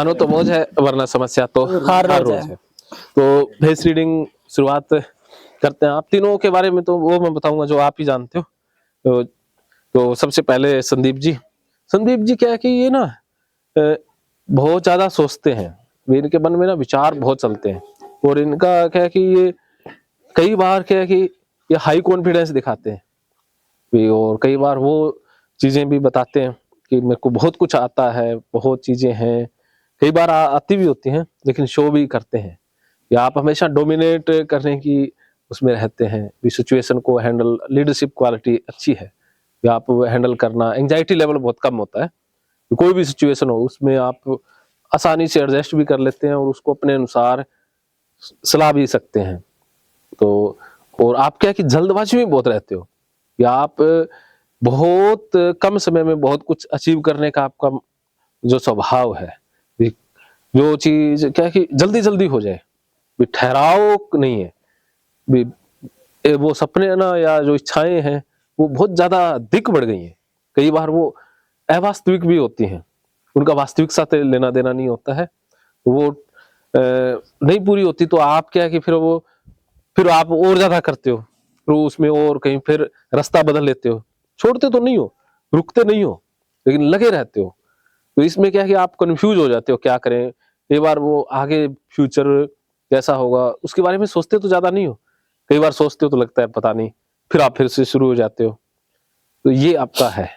मानो तो मौज है वरना समस्या तो हर हर रोज रोज है। तो फेस रीडिंग शुरुआत करते हैं। आप तीनों के बारे में तो वो मैं बताऊंगा जो आप ही जानते हो। तो सबसे पहले संदीप जी क्या है कि ये ना अ, बहुत ज्यादा सोचते हैं। इनके मन में ना विचार बहुत चलते हैं और इनका क्या है कि ये कई बार क्या है कि ये हाई कॉन्फिडेंस दिखाते हैं भी, और कई बार वो चीजें भी बताते हैं कि मेरे को बहुत कुछ आता है, बहुत चीजें हैं। कई बार आती भी होती हैं लेकिन शो भी करते हैं या आप हमेशा डोमिनेट करने की उसमें रहते हैं भी, सिचुएशन को हैंडल, लीडरशिप क्वालिटी अच्छी है या आप हैंडल करना, एंजाइटी लेवल बहुत कम होता है। कोई भी सिचुएशन हो उसमें आप आसानी से एडजस्ट भी कर लेते हैं और उसको अपने अनुसार सलाह भी सकते हैं। तो और आप क्या कि जल्दबाजी में बहुत रहते हो या आप बहुत कम समय में बहुत कुछ अचीव करने का आपका जो स्वभाव है, जो चीज क्या है कि जल्दी जल्दी हो जाए, ठहराव नहीं है भी। वो सपने ना या जो इच्छाएं हैं वो बहुत ज्यादा दिख बढ़ गई हैं। कई बार वो अवास्तविक भी होती हैं, उनका वास्तविक साथ लेना देना नहीं होता है। वो नहीं पूरी होती तो आप क्या है कि फिर आप और ज्यादा करते हो, फिर उसमें और कहीं फिर रास्ता बदल लेते हो। छोड़ते तो नहीं हो, रुकते नहीं हो, लेकिन लगे रहते हो। तो इसमें क्या है कि आप कंफ्यूज हो जाते हो क्या करें। कई बार वो आगे फ्यूचर कैसा होगा उसके बारे में सोचते तो ज्यादा नहीं हो, कई बार सोचते हो तो लगता है पता नहीं, फिर आप फिर से शुरू हो जाते हो। तो ये आपका है,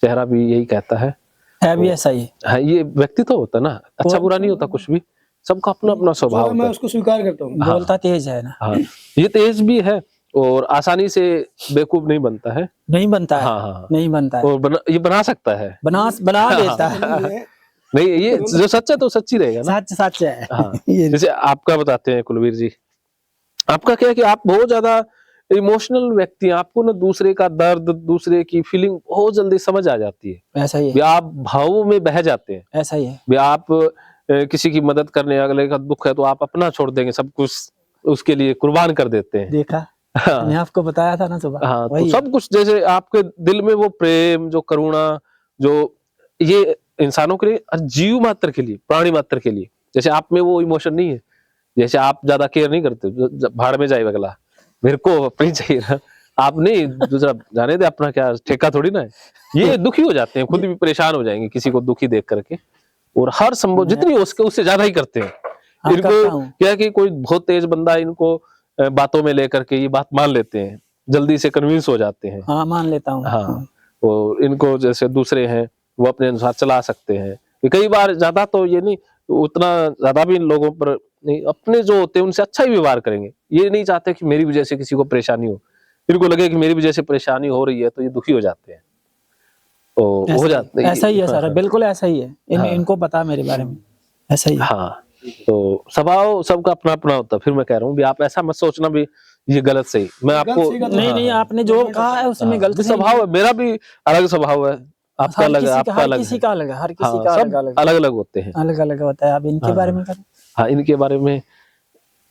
चेहरा भी यही कहता है। भी तो ऐसा ही हाँ, ये व्यक्तित्व होता है ना, अच्छा बुरा नहीं होता कुछ भी, सबका अपना अपना स्वभाव होता मैं है। उसको स्वीकार करता हूँ। हाँ, बोलता तेज है ना। हाँ, ये तेज भी है और आसानी से बेवकूफ नहीं बनता है। नहीं बनता है। हाँ हाँ, नहीं बनता है। और ये बना सकता है, बना देता है। नहीं ये जो सच है तो सच्ची रहेगा ना। सच सच है। हाँ, ये जैसे आपका बताते हैं कुलवीर जी, आपका क्या है कि आप बहुत ज्यादा इमोशनल व्यक्ति हैं। आपको ना दूसरे का दर्द, दूसरे की फीलिंग बहुत जल्दी समझ आ जाती है। ऐसा ही भी है। आप भावों में बह जाते हैं। ऐसा ही है। भी आप किसी की मदद करने, अगले का दुख है तो आप अपना छोड़ देंगे, सब कुछ उसके लिए कुर्बान कर देते हैं। देखा, हाँ, मैंने आपको बताया था ना सुबह। हाँ, तो वही है। सब कुछ जैसे आपके दिल में वो प्रेम, जो करुणा, जो ये इंसानों के लिए, जीव मात्र के लिए, प्राणी मात्र के लिए, जैसे आप में वो इमोशन नहीं है। जैसे आप ज्यादा केयर नहीं करते, भाड़ में जाए अगला, मेरे को अपनी चाहिए ना। आप नहीं, दूसरा जाने दे, अपना क्या ठेका थोड़ी ना है। ये दुखी हो जाते हैं, खुद भी परेशान हो जाएंगे किसी को दुखी देख करके, और हर संभव जितनी हो सके उससे ज्यादा ही करते हैं। हाँ, करता इनको हूँ। क्या है कि कोई बहुत तेज बंदा इनको बातों में लेकर के ये बात मान लेते हैं, जल्दी से कन्विंस हो जाते हैं। हाँ, मान लेता हूँ। हाँ, और इनको जैसे दूसरे हैं वो अपने अनुसार चला सकते हैं। ये कई बार ज्यादा तो ये नहीं, उतना ज्यादा भी लोगों पर नहीं, अपने जो होते हैं उनसे अच्छा ही व्यवहार करेंगे। ये नहीं चाहते कि मेरी वजह से किसी को परेशानी हो, इनको लगे कि मेरी वजह से परेशानी हो रही है तो ये दुखी हो जाते हैं, तो हो जाते हैं। ऐसा ही है हाँ, सर, बिल्कुल ऐसा ही है। हाँ, इनको पता मेरे बारे में, ऐसा ही है। हाँ, तो स्वभाव सबका अपना अपना होता है। फिर मैं कह रहा हूँ भी आप ऐसा मत सोचना भी ये गलत सही, मैं आपको नहीं नहीं, आपने जो कहा है उसमें गलत स्वभाव है, मेरा भी अलग स्वभाव है, आपका अलग है, आपका अलग किसी है। का अलग है, हर किसी हाँ, का सब अलग अलग होते हैं। अलग अलग होता है। आप इनके बारे में करें। हाँ, इनके बारे में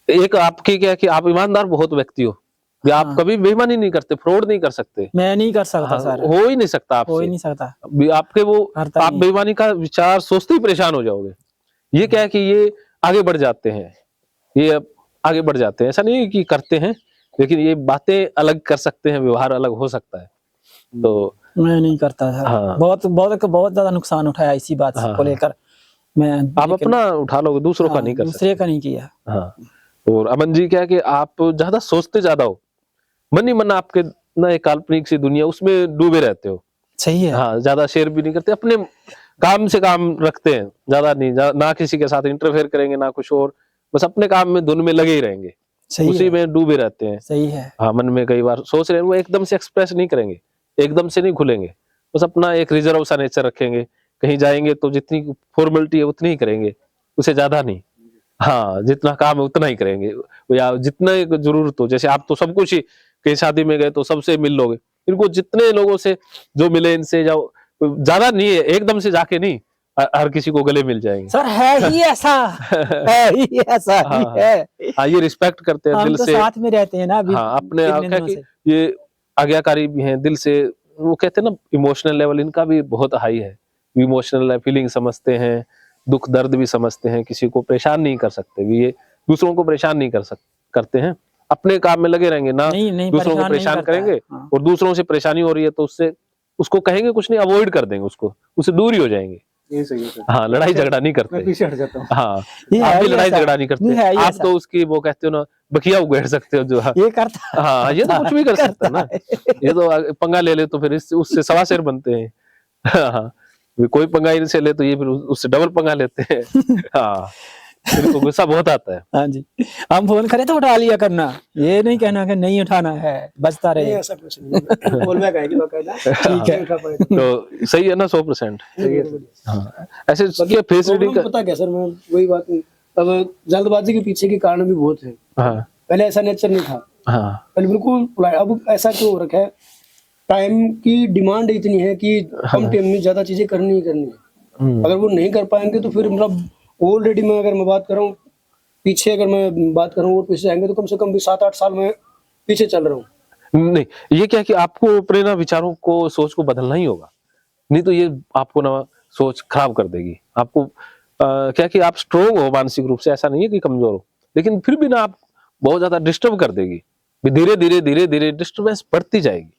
एक आपकी क्या है कि आप ईमानदार बहुत व्यक्ति हो, भी आप कभी बेईमानी नहीं करते, फ्रॉड नहीं कर सकते। मैं नहीं कर सकता सर, हो ही नहीं सकता आपसे, हो ही नहीं सकता। भी आपके वो आप नहीं। बेईमानी का विचार सोचते ही परेशान हो जाओगे। ये क्या है कि ये आगे बढ़ जाते हैं, ये अब आगे बढ़ जाते हैं। ऐसा नहीं है कि करते हैं, लेकिन ये बातें अलग कर सकते हैं, व्यवहार अलग हो सकता है। तो मैं नहीं करता सर। हाँ, बहुत ज्यादा नुकसान उठाया इसी बात को लेकर मैं। आप अपना उठा लोगे, दूसरों का नहीं कर सकते। दूसरे का नहीं किया। हाँ, और अमन जी क्या है कि आप ज्यादा सोचते ज्यादा हो, मन ही मन आपके ना एक काल्पनिक सी दुनिया उसमें डूबे रहते हो। सही है। हाँ, ज्यादा शेयर भी नहीं करते, अपने काम से काम रखते हैं, ज्यादा नहीं, ना किसी के साथ इंटरफेयर करेंगे ना कुछ और, बस अपने काम में धुन में लगे ही रहेंगे, उसी में डूबे रहते हैं। सही है। हाँ, मन में कई बार सोच रहे हैं, वो एकदम से एक्सप्रेस नहीं करेंगे, एकदम से नहीं खुलेंगे, बस अपना एक रिजर्व सा नेचर रखेंगे। कहीं जाएंगे तो जितनी फॉर्मेलिटी है उतनी ही करेंगे, उससे ज्यादा नहीं। हाँ, जितना काम है उतना ही करेंगे, या जितना जरूरत हो। जैसे आप तो सब कुछ ही, कहीं शादी में गए तो सबसे मिल लोगे, इनको जितने लोगों से जो मिले इनसे जाओ, ज्यादा नहीं है, एकदम से जाके नहीं हर किसी को गले मिल जाएंगे। सर है ही ऐसा, है ही ऐसा ही है। हाँ, ये रिस्पेक्ट करते हैं दिल तो से, साथ में रहते हैं ना अभी। हाँ, अपने क्या कि ये आज्ञाकारी भी हैं दिल से। वो कहते हैं ना इमोशनल लेवल इनका भी बहुत हाई है, इमोशनल फीलिंग समझते हैं, दुख दर्द भी समझते हैं, किसी को परेशान नहीं कर सकते, ये दूसरों को परेशान नहीं करते हैं, अपने काम में लगे रहेंगे ना, नहीं दूसरों को परेशान नहीं परेशान करता है। करेंगे। हाँ। और दूसरों से परेशानी हो रही है तो उसको कहेंगे कुछ नहीं, अवॉइड कर देंगे, उससे दूर ही हो जाएंगे। ये सही है सर। हाँ, लड़ाई झगड़ा नहीं मैं करते। पीछे हट जाता हूँ। हाँ, ये आप है भी ही लड़ाई ऐसा। झगड़ा नहीं नहीं करते, है ही आप ऐसा। तो उसकी वो कहते हो ना, बखिया उगेड़ सकते हो जो। ये करता हाँ, ये तो कुछ भी कर सकता है ना, ये तो पंगा ले ले तो फिर उससे सवा शेर बनते हैं। हाँ, कोई पंगा इनसे ले तो ये फिर उससे डबल पंगा लेते हैं। हाँ, इनको गुस्सा बहुत आता है। हाँ जी, हम फोन करें तो उठा लिया करना, ये नहीं कहना कि नहीं उठाना है, बचता नहीं रहे। ऐसा कुछ नहीं, कॉल बैक आएगी बाकायदा। ठीक है, उठा पाएगा। तो सही है ना 100%। सही है सर। हाँ, ऐसे ये फेस रीडिंग का। पता क्या सर, मैं वही बात नहीं, अब जल्दबाजी के पीछे के कारण भी बहुत है। हाँ पहले ऐसा नेचर नहीं था, हाँ पहले बिल्कुल polite। अब ऐसा क्यों हो रखा है, टाइम की डिमांड इतनी है कि कम टाइम में ज्यादा चीजें करनी ही करनी है। अगर वो नहीं कर पाएंगे तो फिर मतलब ऑलरेडी मैं बात कर रहा हूँ पीछे, अगर मैं बात करूँ और पीछे जाएंगे तो कम से कम भी 7-8 साल में पीछे चल रहा हूँ। नहीं, ये क्या है कि आपको अपने ना विचारों को, सोच को बदलना ही होगा, नहीं तो ये आपको ना सोच खराब कर देगी। आपको क्या कि आप स्ट्रोंग हो मानसिक रूप से, ऐसा नहीं है कि कमजोर हो, लेकिन फिर भी ना आप बहुत ज्यादा डिस्टर्ब कर देगी। धीरे धीरे डिस्टर्बेंस बढ़ती जाएगी,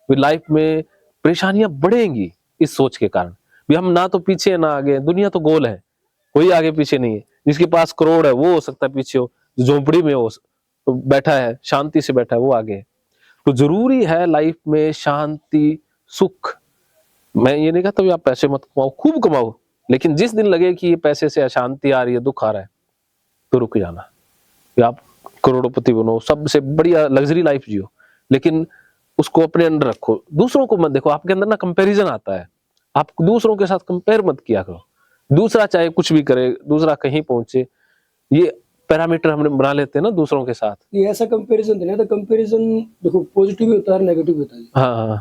फिर लाइफ में परेशानियां बढ़ेंगी इस सोच के कारण। भी हम ना तो पीछे ना आगे, दुनिया तो गोल है, कोई आगे पीछे नहीं है। जिसके पास करोड़ है वो हो सकता है पीछे हो, जो झोंपड़ी में हो बैठा है, शांति से बैठा है, वो आगे है। तो जरूरी है लाइफ में शांति, सुख। मैं ये नहीं कहता आप पैसे मत कमाओ, खूब कमाओ, लेकिन जिस दिन लगे कि ये पैसे से अशांति आ रही है, दुख आ रहा है, तो रुक जाना। आप करोड़पति बनो, सबसे बढ़िया लग्जरी लाइफ जियो, लेकिन उसको अपने अंदर रखो, दूसरों को मत देखो। आपके अंदर ना कंपैरिजन आता है, आप दूसरों के साथ कंपेयर मत किया करो। दूसरा चाहे कुछ भी करे, दूसरा कहीं पहुंचे, ये पैरामीटर हमने बना लेते हैं ना दूसरों के साथ। ये ऐसा कंपैरिजन देना, तो कंपैरिजन देखो पॉजिटिव भी होता है, नेगेटिव भी होता है। हाँ हाँ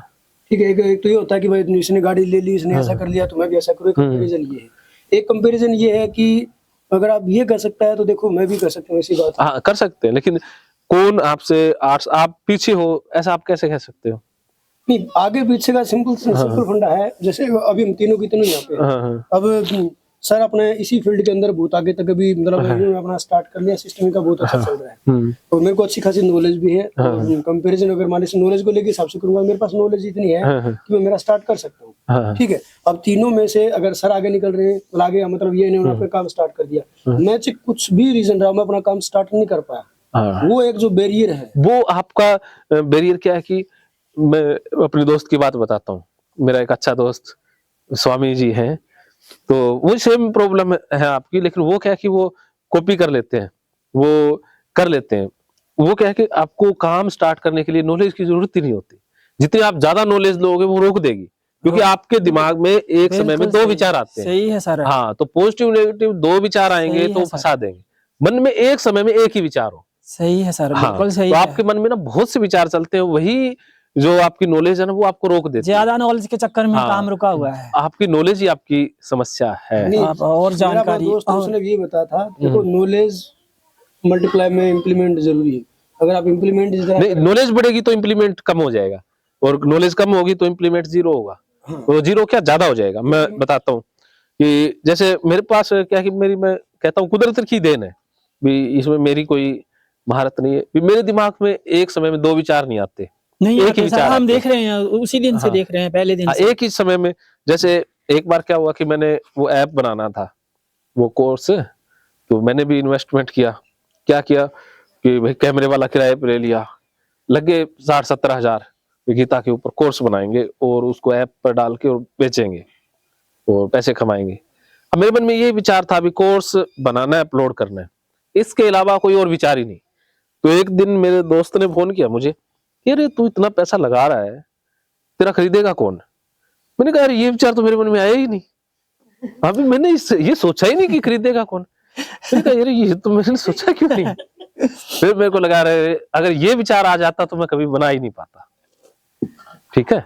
ठीक है, एक तो ये होता है कि भाई इसने गाड़ी ले ली, इसने ऐसा कर लिया तो मैं भी ऐसा करूँ। कंपैरिजन ये है। एक कंपैरिजन ये है कि अगर आप ये कर सकता है तो देखो मैं भी कर सकता हूँ, ऐसी बात है। हाँ, कर सकते हैं, लेकिन कौन आपसे आप पीछे हो, ऐसा आप कैसे कह सकते हो? नहीं, आगे पीछे का सिंपल फंडा है। जैसे अभी हम तीनों की तीनों यहाँ पे हैं। हाँ हाँ अब सर अपने इसी फील्ड के अंदर बहुत आगे तक अभी मतलब इन्होंने अपना स्टार्ट कर लिया, सिस्टम का बहुत अच्छा चल रहा है। और मेरे को अच्छी खासी नॉलेज भी है। कंपैरिजन अगर मान लीजिए नॉलेज को लेके हिसाब से करूंगा, मेरे पास नॉलेज इतनी है कि मैं मेरा स्टार्ट कर सकता हूँ। हाँ ठीक है, अब तीनों में से अगर सर आगे निकल रहे हैं तो आगे मतलब ये इन्होंने अपना काम स्टार्ट कर दिया, मैं चाहे कुछ भी रीजन रहा मैं अपना काम स्टार्ट नहीं कर पाया, हाँ। वो एक जो बैरियर है। वो आपका बैरियर क्या है कि मैं अपने दोस्त की बात बताता हूँ। मेरा एक अच्छा दोस्त स्वामी जी हैं, तो वो सेम प्रॉब्लम है आपकी, लेकिन वो क्या है कि वो कॉपी कर लेते हैं, वो कर लेते हैं। वो क्या है कि आपको काम स्टार्ट करने के लिए नॉलेज की जरूरत ही नहीं होती। जितनी आप ज्यादा नॉलेज लोगे वो रोक देगी, क्योंकि आपके दिमाग में एक समय में 2 विचार आते हैं। सही है सर। हाँ, तो पॉजिटिव नेगेटिव 2 विचार आएंगे सही है तो सर। फंसा देंगे। मन में एक समय में एक ही विचार हो। सही है सर, हाँ, बिल्कुल सही तो है। आपके मन में ना बहुत से विचार चलते हैं, वही जो आपकी नॉलेज है ना वो आपको रोक देती है। ज्यादा नॉलेज के चक्कर में हाँ, काम रुका हुआ है। आपकी नॉलेज ही आपकी समस्या है। नहीं, आप और मेरा अपना जानकारी दोस्त है, उसने ये बताया था, देखो नॉलेज मल्टीप्लाई में इम्प्लीमेंट जरूरी है। अगर आप इम्प्लीमेंट नहीं, नॉलेज बढ़ेगी तो इम्प्लीमेंट कम हो जाएगा, और नॉलेज कम होगी तो इम्प्लीमेंट 0 होगा। तो 0 क्या ज्यादा हो जाएगा। मैं बताता हूँ कि जैसे मेरे पास क्या है कि मैं कहता हूँ कुदरत की देन है भी, इसमें मेरी कोई महारत नहीं है भी। मेरे दिमाग में एक समय में 2 विचार नहीं आते, नहीं एक ही आते सर, विचार हम आते हैं। देख रहे हैं उसी दिन से, हाँ। देख रहे हैं पहले दिन हाँ, से। एक ही समय में। जैसे एक बार क्या हुआ कि मैंने वो ऐप बनाना था, वो कोर्स, तो मैंने भी इन्वेस्टमेंट किया। क्या किया कि भाई कैमरे वाला किराए पे ले लिया, लगे 60-70 हजार गीता के ऊपर कोर्स बनाएंगे और उसको ऐप पर डाल के और बेचेंगे और पैसे कमाएंगे। अब मेरे मन में ये विचार था अभी कोर्स बनाना है, अपलोड करना है, इसके अलावा कोई और विचार ही नहीं। तो एक दिन मेरे दोस्त ने फोन किया मुझे, अरे तू इतना पैसा लगा रहा है, तेरा खरीदेगा कौन? मैंने कहा ये विचार तो मेरे मन में आया ही नहीं, अभी मैंने ये सोचा ही नहीं कि खरीदेगा कौन। मैंने कहा यार ये तो मैंने सोचा क्यों नहीं। फिर मेरे को लगा रहे अगर ये विचार आ जाता तो मैं कभी बना ही नहीं पाता। ठीक है,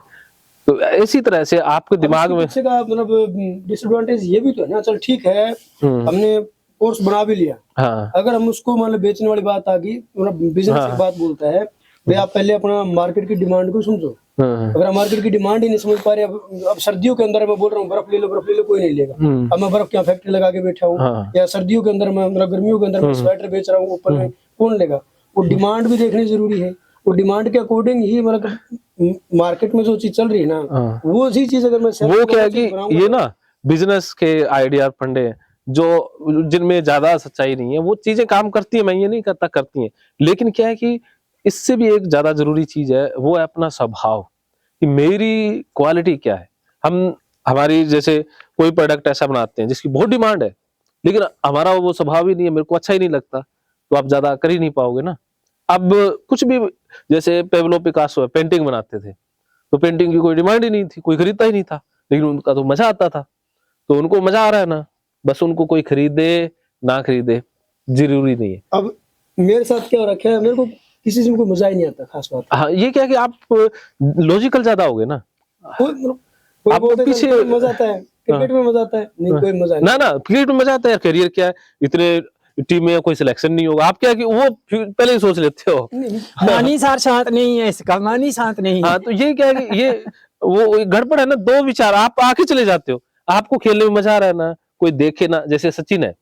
तो इसी तरह से आपके दिमाग में का मतलब डिसएडवांटेज ये भी तो है ना। चल ठीक है, हमने कोर्स बना भी लिया, हाँ अगर हम उसको मतलब बेचने वाली बात आ गई, मतलब बिजनेस की बात बोलता है भाई, आप पहले अपना मार्केट की डिमांड को समझो। हाँ, अगर हम मार्केट की डिमांड ही नहीं समझ पा रहे, अब सर्दियों के अंदर मैं बोल रहा हूँ बर्फ ले लो, कोई नहीं लेगा। अब मैं बर्फ क्या फैक्ट्री लगा के बैठा हूँ, हाँ। या सर्दियों के अंदर मैं मतलब गर्मियों के अंदर मैं स्वेटर बेच रहा हूँ ऊपर में, कौन लेगा? वो डिमांड भी देखनी जरूरी है। वो डिमांड के अकॉर्डिंग ही मतलब मार्केट में जो चीज चल रही है ना, हाँ। वो सी चीज अगर मैं वो क्या है कि ये ना बिजनेस के आइडिया फंडे हैं, जो जिनमें ज्यादा सच्चाई नहीं है, वो चीजें काम करती है, मैं ये नहीं कहता करती हैं, लेकिन क्या है कि इससे भी एक ज्यादा जरूरी चीज है, वो है अपना स्वभाव, कि मेरी क्वालिटी क्या है। हम हमारी जैसे कोई प्रोडक्ट ऐसा बनाते हैं जिसकी बहुत डिमांड है, लेकिन हमारा वो स्वभाव ही नहीं है, मेरे को अच्छा ही नहीं लगता, तो आप ज्यादा कर ही नहीं पाओगे ना। अब कुछ भी, जैसे पेब्लो पिकासो है, पेंटिंग बनाते थे, तो पेंटिंग की कोई डिमांड ही नहीं थी, कोई खरीदता ही नहीं था, लेकिन उनका तो मजा आता था, तो उनको मजा आ रहा है ना, बस उनको कोई खरीदे ना खरीदे जरूरी नहीं है। अब मेरे साथ क्या हो रखा है, मेरे को किसी चीज में कोई मजा ही नहीं आता, खास बात। हाँ, ये क्या है कि आप लॉजिकल ज्यादा हो गए ना, कोई आपको बोलते पीछे हैं मजा आता है, क्रिकेट में मजा आता है, नहीं कोई मजा नहीं। ना क्रिकेट में मजा आता है, करियर क्या है, इतने टीम में कोई सिलेक्शन नहीं होगा, आप क्या है कि वो पहले ही सोच लेते हो। मानी सार शांत नहीं है, इसका मानी शांत नहीं है। हाँ, तो ये क्या है कि ये वो गड़बड़ है ना, दो विचार, आप आके चले जाते हो, आपको खेलने में मजा आ रहा है ना, कोई देखे ना, जैसे सचिन है,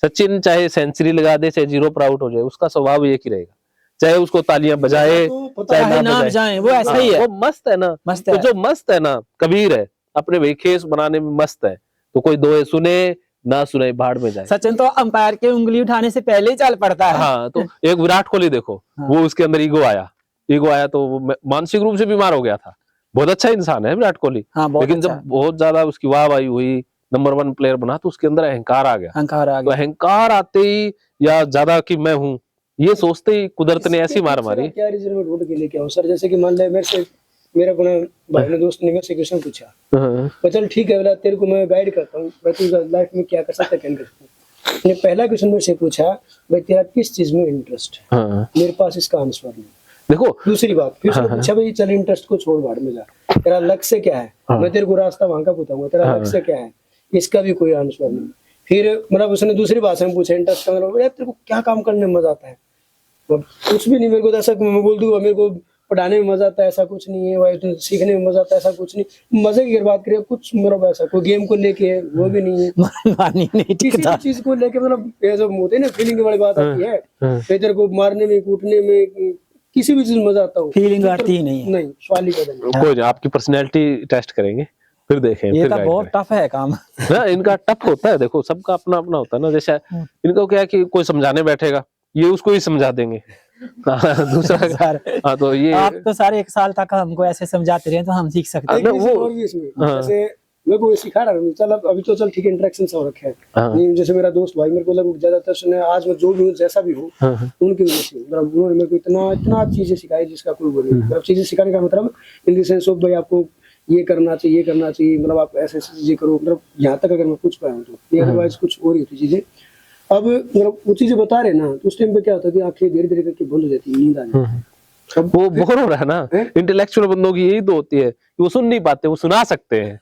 सचिन चाहे सेंचुरी लगा दे, चाहे 0 पर आउट हो जाए, उसका स्वभाव एक ही रहेगा, चाहे उसको तालियां बजाए चाहे ना बजाए, वो ऐसा ही है, वो मस्त है ना। मस्त तो है। जो मस्त है ना, कबीर है, अपने भाई खेस बनाने में मस्त है, तो कोई दोए सुने ना सुने, भाड़ में जाए। सचिन तो अंपायर के उंगली उठाने से पहले ही चल पड़ता है। हाँ, तो एक विराट कोहली देखो, वो उसके अंदर ईगो आया तो वो मानसिक रूप से बीमार हो गया था। बहुत अच्छा इंसान है विराट कोहली, हाँ, बहुत लेकिन अच्छा। जब बहुत ज्यादा उसकी वाहवाही हुई, नंबर 1 प्लेयर बना, तो उसके अंदर अहंकार आ गया। अहंकार आ तो गया। अहंकार आते ही, या ज्यादा कि मैं हूँ, ये सोचते ही कुदरत ने ऐसी मार मारी। क्या रीजन में ढूंढ के लेके आऊं सर? जैसे कि मान ले मेरे से, मेरा अपना भाई ने, दोस्त ने मेरे से क्वेश्चन पूछा, हाँ, तो चल ठीक है बोला, तेरे को मैं गाइड करता हूँ, मैं तू लाइफ में क्या कर सकता है, क्या नहीं कर सकता। उसने पहला क्वेश्चन मेरे से पूछा, भाई तेरा किस चीज में इंटरेस्ट है? हाँ। मेरे पास इसका आंसर नहीं। देखो, दूसरी बात, फिर उसने पूछा, भाई चल इंटरेस्ट को छोड़, भाड़ में जा, तेरा लक्ष्य क्या है? मैं तेरे को रास्ता वहां का बताऊंगा, तेरा लक्ष्य क्या है? इसका भी कोई आंसर नहीं। फिर मतलब उसने दूसरी भाषा में पूछा, इंटरेस्ट का मतलब, यार तेरे को क्या काम करने में मजा आता है? कुछ भी नहीं, मेरे को तो ऐसा मैं बोल दूंगा, मेरे को पढ़ाने में मजा आता है, ऐसा कुछ नहीं है भाई, सीखने में मजा आता है, ऐसा कुछ नहीं। मजे की अगर बात करें, कुछ मतलब ऐसा कोई गेम को लेके वो भी नहीं है, मानी नहीं किसी भी चीज को लेके, मतलब ये जो होते हैं ना, फीलिंग वाली बात आती है, तेरे को मारने में, कूटने में, किसी भी चीज में मजा आता हो, फीलिंग आती ही नहीं है। नहीं, सवाल ही पैदा नहीं। कोई नहीं, आपकी पर्सनैलिटी टेस्ट करेंगे, फिर देखें, ये फिर तो guide बहुत करें। टफ है काम। ना, इनका टफ होता है, देखो सबका अपना अपना होता है ना, जैसे इनको क्या है कि कोई समझाने बैठेगा, ये उसको ही समझा देंगे। दूसरा सर, हाँ, तो ये आप तो सारे 1 साल तक हमको ऐसे समझाते रहे तो हम सीख सकते हैं। एक चीज़ और भी इसमें, जैसे मेरे को सिखा रहा हूँ, चल अभी तो चल ठीक है, इंटरेक्शन सब रखे है, नहीं जैसे मेरा दोस्त भाई, मेरे को लगा ज्यादातर सुने, आज मैं जो भी हूँ, जैसा भी हूँ, उनकी वजह से मतलब उन्होंने मेरे को इतना चीजें सिखाई जिसका कोई वो नहीं। मतलब चीजें सिखाने का मतलब इन द सेंस ऑफ, भाई आपको ये करना चाहिए, ये करना चाहिए, मतलब आप ऐसे ऐसी चीजें करो, मतलब यहाँ तक अगर मैं पूछ पाया हूँ तो, ये अदरवाइज कुछ और ही होती चीजें। अब मतलब वो चीजें बता रहे ना, तो उस टाइम पे क्या होता है कि आंखें धीरे धीरे करके बंद हो जाती है, नींद आ जाती है। वो बोर हो रहा है ना, इंटेलेक्चुअल बंदों की यही तो होती है कि वो सुन नहीं पाते, वो सुना सकते हैं।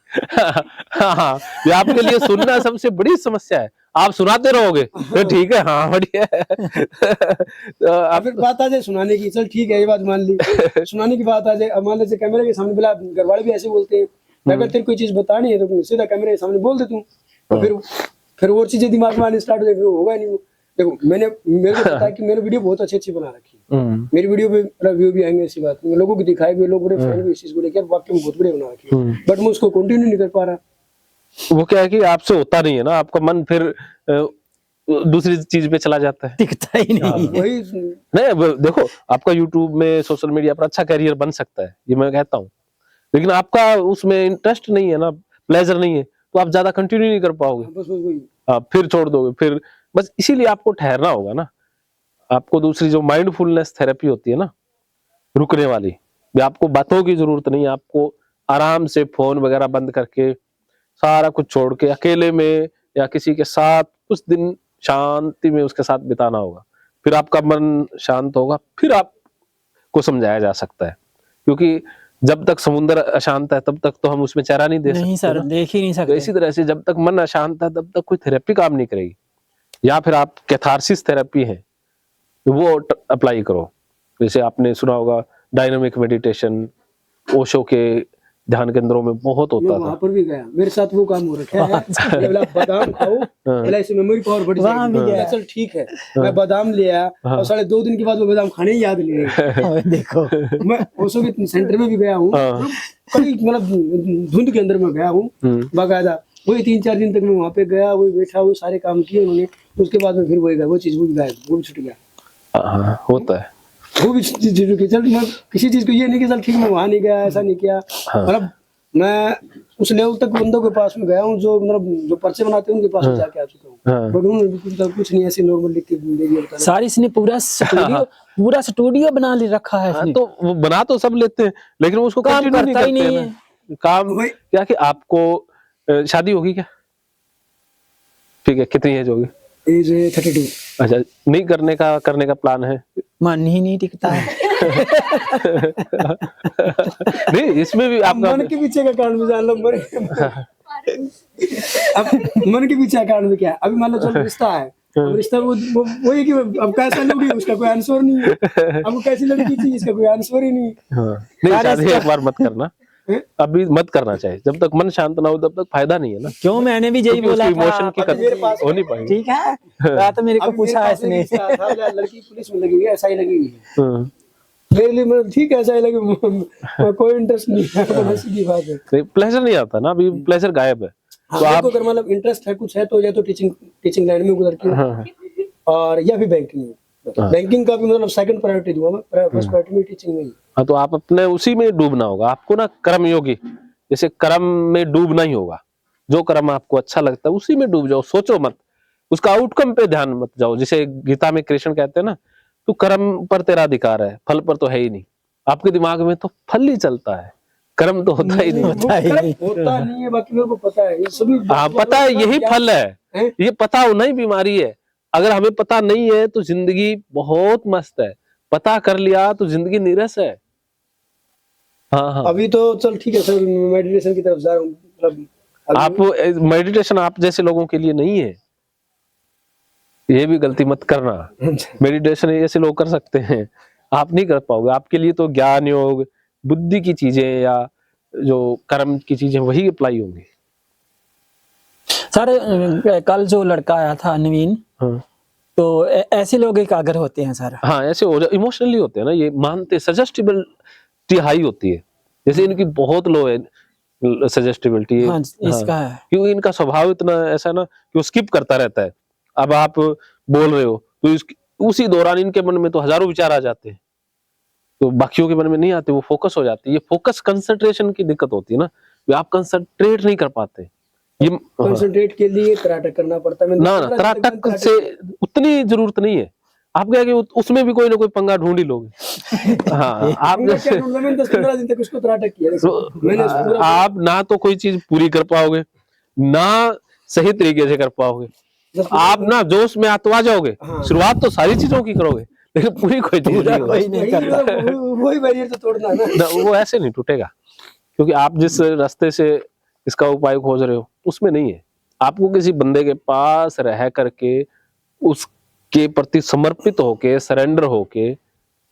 हाँ, ये आपके लिए सुनना सबसे बड़ी समस्या है, आप सुनाते रहोगे तो ठीक है, हाँ बढ़िया है। तो अब फिर बात आ जाए सुनाने की, चल ठीक है, ये बात मान ली, सुनाने की बात आ जाए, अब मान लीजिए कैमरे के सामने, बोला घर वाले भी ऐसे बोलते हैं, अगर तेरे कोई चीज बतानी है तो सीधा कैमरे के सामने बोल दे तू, तो फिर और चीजें दिमाग में आने स्टार्ट हो जाएगी, होगा नहीं वो। देखो मेरे को पता है कि मैंने वीडियो बहुत अच्छी बना रखी है, मेरी वीडियो पे रिव्यू भी आएंगे, ऐसी बात नहीं, लोगों को दिखाए हुए, लोग बड़े फैन भी इस चीज को लेकर, वाकई में बहुत बढ़िया बना रखी है, बट मैं उसको कंटिन्यू नहीं कर पा रहा। वो क्या है कि आपसे होता नहीं है ना, आपका मन फिर दूसरी चीज पे चला जाता है, दिखता ही नहीं। वही नहीं, देखो आपका यूट्यूब में, सोशल मीडिया पर अच्छा करियर बन सकता है, ये मैं कहता हूँ, लेकिन आपका उसमें इंटरेस्ट नहीं है ना, प्लेजर नहीं है, तो आप ज्यादा कंटिन्यू नहीं कर पाओगे, बस वही। आप फिर छोड़ दोगे, फिर बस इसीलिए आपको ठहरना होगा ना। आपको दूसरी जो माइंडफुलनेस थेरेपी होती है ना, रुकने वाली, आपको बातों की जरूरत नहीं है, आपको आराम से फोन वगैरह बंद करके, सारा कुछ छोड़ के, अकेले में या किसी के साथ कुछ दिन शांति में उसके साथ बिताना होगा, फिर आपका मन शांत होगा, फिर आपको समझाया जा सकता है, क्योंकि जब तक समुद्र अशांत है तब तक तो हम उसमें चेहरा नहीं दे सकते। नहीं सर, देख ही नहीं तो सकते। इसी तरह से जब तक मन अशांत है तब तक कोई थेरेपी काम नहीं करेगी, या फिर आप कैथारसिस थेरेपी है वो अप्लाई करो, जैसे आपने सुना होगा डायनामिक मेडिटेशन, ओशो के ध्यान केंद्रों में बहुत मैं होता वहां था। पर भी गया, मेरे साथ वो काम हो रखा है। ये वाला बादाम खाओ, पहले इससे मेमोरी पावर बढ़ वहाँ भी जाएगी। गया। चल ठीक है, मैं बादाम ले आया और 2.5 दिन के बाद वो बादाम खाने ही याद नहीं रहे। और देखो मैं ओशो के सेंटर में भी गया हूँ, कई मतलब धुंध के अंदर में गया हूँ बाकायदा। वही 3-4 दिन तक मैं वहाँ पे गया, वही बैठा, वो सारे काम किए उन्होंने, उसके बाद में फिर वही गया, वो चीज वो भी गायब, वो भी छूट गया। हाँ, होता है। वो भी चीज रुकी। चल मैं किसी चीज को ये नहीं कि चल ठीक मैं वहां नहीं गया, ऐसा नहीं किया, मतलब मैं उस लेवल तक बंदों के पास में गया हूँ जो मतलब जो पर्चे बनाते हैं उनके पास में जाके आ चुका हूँ। हाँ। बट उन्होंने कुछ नहीं, ऐसे नॉर्मल लिख के दे दिया, बता सारी इसने पूरा स्टूडियो बना ले रखा है हाँ, इसने। तो वो बना तो सब लेते हैं, लेकिन वो उसको काम कंटिन्यू नहीं करता ही करते नहीं हैं ना। काम वही- क्या कि आपको शादी होगी क्या? ठीक है, कितनी एज होगी? एज 32। अच्छा, नहीं करने का प्लान है? मन ही नहीं टिकता है। नहीं, इसमें भी आपका मन के पीछे का कारण भी जान लो अब मन के पीछे का कारण भी क्या है? अभी मान लो चलो रिश्ता है, अब रिश्ता वो वही कि अब कैसा लोगी उसका कोई आंसर नहीं है, अब कैसी लड़की चाहिए इसका कोई आंसर ही नहीं। हाँ, नहीं शादी एक बार मत करना, हैं? अभी मत करना चाहिए, जब तक मन शांत ना हो तब तक फायदा नहीं है ना। क्यों, मैंने भी यही क्योंकि बोला उसकी इमोशन की था। मेरे पास हो नहीं पाएगी। ठीक है, बात मेरे को अभी मेरे पूछा है पास एक इसने। रिश्ता था, लड़की पुलिस में लगी हुई है, ऐसा ही लगी हुई है हाँ, मेरे लिए, मतलब ठीक है ऐसा ही लगे, कोई इंटरेस्ट नहीं है, तो सीधी बात है। नहीं, प्लेजर नहीं आता ना, अभी प्लेजर गायब है। तो आपको अगर मतलब इंटरेस्ट है कुछ है तो या तो टीचिंग लाइन में गुजर के हाँ, और या फिर बैंकिंग में। बैंकिंग का भी मतलब सेकंड प्रायोरिटी दूंगा मैं, फर्स्ट प्रायोरिटी में टीचिंग में ही। हाँ, तो आप अपने उसी में डूबना होगा आपको ना, कर्म योगी जैसे कर्म में डूबना ही होगा। जो कर्म आपको अच्छा लगता है उसी में डूब जाओ, सोचो मत, उसका आउटकम पे ध्यान मत जाओ। जैसे गीता में कृष्ण कहते हैं ना, तू कर्म पर तेरा अधिकार है, फल पर तो है ही नहीं। आपके दिमाग में तो फल ही चलता है, कर्म तो होता ही नहीं। होता नहीं है, बाकी मेरे को पता है ये सभी। हाँ, पता है, यही फल है, हैं? ये पता होना ही बीमारी है। अगर हमें पता नहीं है तो जिंदगी बहुत मस्त है, पता कर लिया तो जिंदगी नीरस है। हाँ हाँ, अभी तो चल ठीक है सर, मेडिटेशन की तरफ जा रहा हूँ, मतलब आप मेडिटेशन आप जैसे लोगों के लिए नहीं है, ये भी गलती मत करना। मेडिटेशन ऐसे लोग कर सकते हैं, आप नहीं कर पाओगे। आपके लिए तो ज्ञान योग, बुद्धि की चीजें या जो कर्म की चीजें वही अप्लाई होंगी। सर कल जो लड़का आया था नवीन, हाँ तो ऐसे लोग एकाग्र होते हैं सर। हाँ, ऐसे हो जाए, इमोशनली होते हैं ना, ये मानते, सजेस्टिबिलिटी हाई होती है। जैसे इनकी बहुत लो है सजेस्टिबिलिटी, हाँ, इसका है। क्योंकि इनका स्वभाव इतना ऐसा ना कि वो स्किप करता रहता है। अब आप बोल रहे हो तो उसी दौरान इनके मन में तो हजारों विचार आ जाते हैं, तो बाकियों के मन में नहीं आते, वो फोकस हो जाती है। ये फोकस कंसंट्रेशन की दिक्कत होती है ना, आप कंसंट्रेट नहीं कर पाते। ये कंसंट्रेट के लिए तराटक करना पड़ता है। ना ना, तराटक से उतनी जरूरत नहीं है। आप क्या कि उसमें भी कोई ना कोई पंगा ढूंढ ही लोगे। हाँ, आप जैसे 10-15 दिन तक उसको तराटक किया मैंने पूरा। आप ना तो कोई चीज पूरी कर पाओगे, ना सही तरीके से कर पाओगे। आप ना जोश में आतवा जाओगे, शुरुआत तो सारी चीजों की करोगे, लेकिन पूरी कोई चीज नहीं होगी। कोई नहीं करता। वही बैरियर तो तोड़ना है ना। वो ऐसे नहीं टूटेगा, क्योंकि आप जिस रास्ते से इसका उपाय खोज रहे हो उसमें नहीं है। आपको किसी बंदे के पास रह करके उसके प्रति समर्पित होके, सरेंडर होके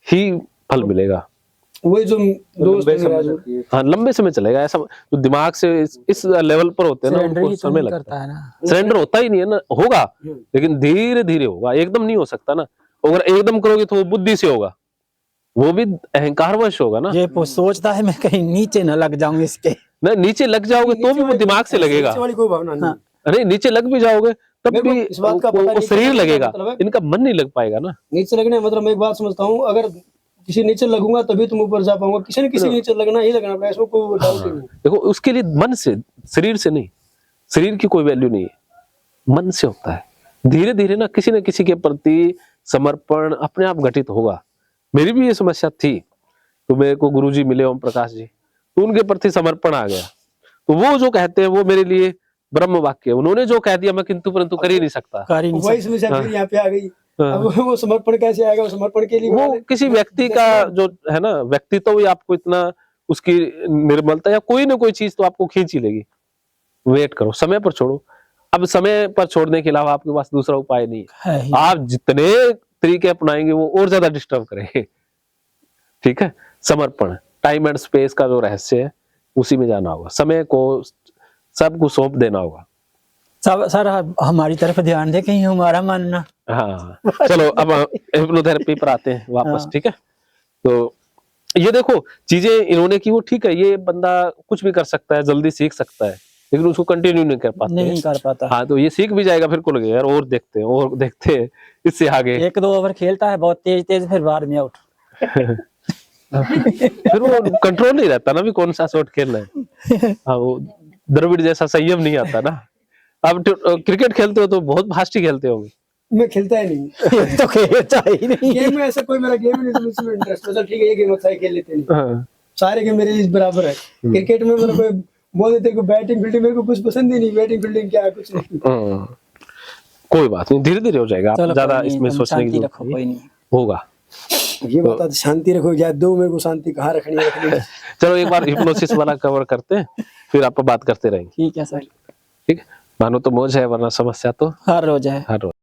ही फल मिलेगा। वही जो दोस्त मेरा जो हाँ, लंबे समय चलेगा। ऐसा जो दिमाग से इस लेवल पर होते हैं ना, सरेंडर उनको ही तो समय नहीं लगता करता है ना। सरेंडर होता ही नहीं है ना, होगा लेकिन धीरे धीरे होगा, एकदम नहीं हो सकता ना। अगर एकदम करोगे तो वो बुद्धि से होगा, वो भी अहंकारवश होगा ना। ये सोचता है मैं कहीं नीचे न लग जाऊं इसके। ना, नीचे लग जाओगे तो भी वो दिमाग से लगेगा। नीचे वाली कोई भावना नहीं। अरे नीचे लग भी जाओगे तब मेरे को भी इस बात का पता वो नहीं शरीर कि लगेगा, मतलब है। इनका मन नहीं लग पाएगा ना। नीचे लगने मतलब मैं एक बात समझता हूँ, अगर किसी नीचे लगूंगा तभी तुम ऊपर जा पाऊंगा, किसी न किसी नीचे लगना ही लगना पड़ेगा, इसमें कोई डाउट ही नहीं। देखो, उसके लिए मन से, शरीर से नहीं। शरीर की कोई वैल्यू नहीं है, मन से होता है। धीरे धीरे ना किसी के प्रति समर्पण अपने आप घटित होगा। मेरी भी ये समस्या थी, तो मेरे को गुरुजी मिले ओम प्रकाश जी, तो उनके प्रति समर्पण आ गया। तो वो जो कहते हैं वो मेरे लिए ब्रह्म वाक्य, उन्होंने जो कह दिया मैं किंतु परंतु कर ही नहीं सकता। कर ही नहीं वही समस्या फिर यहाँ पे आ गई। अब वो समर्पण कैसे आएगा? वो समर्पण के लिए वो किसी व्यक्ति का जो है ना, व्यक्तित्व ही आपको इतना, उसकी निर्मलता या कोई ना कोई चीज तो आपको खींच ही लेगी। वेट करो, समय पर छोड़ो। अब समय पर छोड़ने के अलावा आपके पास दूसरा उपाय नहीं है है। ही। आप जितने तरीके अपनाएंगे वो और ज्यादा डिस्टर्ब करेंगे। ठीक है, समर्पण, टाइम एंड स्पेस का जो रहस्य है उसी में जाना होगा, समय को सबको सौंप देना होगा। सब सर हमारी तरफ ध्यान दे, कहीं हमारा मानना। हाँ चलो अब हिप्नोथेरेपी पर आते हैं वापस, हाँ। ठीक है। तो ये देखो चीजें इन्होंने की वो ठीक है, ये बंदा कुछ भी कर सकता है, जल्दी सीख सकता है, लेकिन उसको कंटिन्यू नहीं कर पाते नहीं कर पाता। हाँ तो ये सीख भी जाएगा, फिर को लगेगा यार और देखते हैं इससे आगे। 1-2 ओवर खेलता है बहुत तेज, फिर बाद में आउट। फिर वो कंट्रोल नहीं रहता ना भी कौन सा शॉट खेलना है। हाँ वो द्रविड़ जैसा संयम नहीं आता ना। अब क्रिकेट खेलते हो तो बहुत फास्ट ही खेलते होंगे। मैं खेलता ही नहीं। तो खेलता ही नहीं। गेम में ऐसा कोई मेरा गेम नहीं, तो उसमें इंटरेस्ट है, ठीक है ये गेम अच्छा है खेल लेते नहीं। हाँ। सारे गेम मेरे लिए बराबर है। क्रिकेट में मेरे को बोल देते को बैटिंग फील्डिंग, मेरे को कुछ पसंद ही नहीं, बैटिंग फील्डिंग क्या है कुछ नहीं। कोई बात नहीं, धीरे धीरे हो जाएगा, आप चलो ज्यादा कोई नहीं, इसमें तुम सोचने की शांति जरूरत रखो, नहीं कोई नहीं। होगा। ये बता शांति रखो या दो, मेरे को शांति कहाँ रखनी है। चलो एक बार हिप्नोसिस वाला कवर करते हैं, फिर आप बात करते रहेंगे। ठीक है सर। ठीक है, मानो तो मौज है वरना समस्या तो हर रोज है। हर रोज।